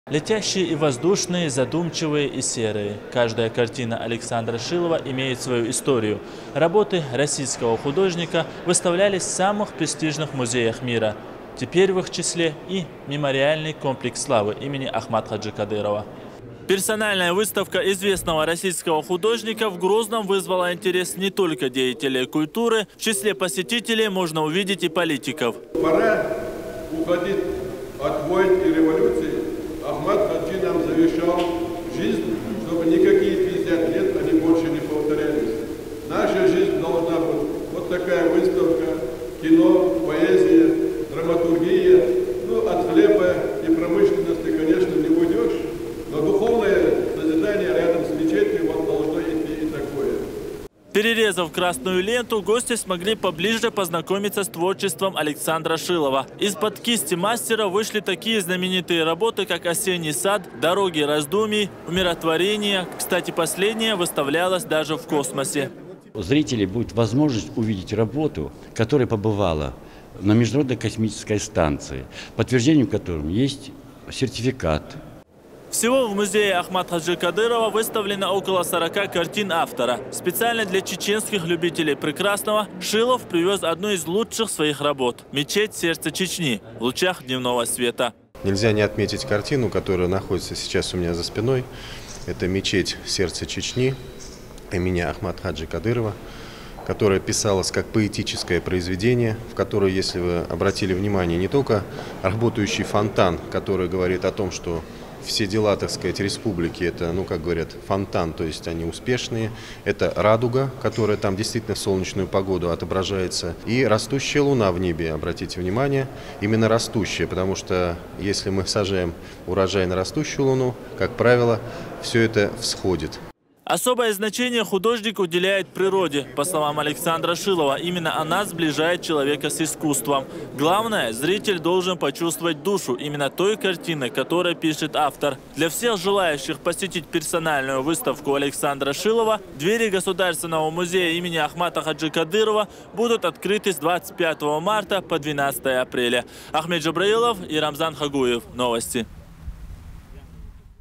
Летящие и воздушные, задумчивые и серые. Каждая картина Александра Шилова имеет свою историю. Работы российского художника выставлялись в самых престижных музеях мира. Теперь в их числе и мемориальный комплекс славы имени Ахмата Хаджи Кадырова. Персональная выставка известного российского художника в Грозном вызвала интерес не только деятелей культуры. В числе посетителей можно увидеть и политиков. Пора уходить от войн и революций. Ахмат Хаджи нам завещал жизнь, чтобы никакие 50 лет они больше не повторялись. Наша жизнь должна быть вот такая выставка: кино, поэзия, драматургия. Ну, от хлеба и промышленности, конечно, не уйдешь, но духовное созидание рядом с мечетью вот должно идти и такое. Перерезав красную ленту, гости смогли поближе познакомиться с творчеством Александра Шилова. Из-под кисти мастера вышли такие знаменитые работы, как «Осенний сад», «Дороги раздумий», «Умиротворение». Кстати, последняя выставлялась даже в космосе. У зрителей будет возможность увидеть работу, которая побывала на Международной космической станции, подтверждением которым есть сертификат. Всего в музее Ахмата Хаджи Кадырова выставлено около 40 картин автора. Специально для чеченских любителей прекрасного Шилов привез одну из лучших своих работ – «Мечеть сердца Чечни» в лучах дневного света. Нельзя не отметить картину, которая находится сейчас у меня за спиной. Это «Мечеть сердца Чечни» имени Ахмата Хаджи Кадырова, которая писалась как поэтическое произведение, в которой, если вы обратили внимание, не только работающий фонтан, который говорит о том, что все дела, так сказать, республики, это, ну, как говорят, фонтан, то есть они успешные. Это радуга, которая там действительно в солнечную погоду отображается. И растущая луна в небе, обратите внимание, именно растущая, потому что если мы сажаем урожай на растущую луну, как правило, все это всходит. Особое значение художник уделяет природе. По словам Александра Шилова, именно она сближает человека с искусством. Главное, зритель должен почувствовать душу именно той картины, которую пишет автор. Для всех желающих посетить персональную выставку Александра Шилова, двери Государственного музея имени Ахмата Хаджи Кадырова будут открыты с 25 марта по 12 апреля. Ахмед Джабраилов и Рамзан Хагуев. Новости.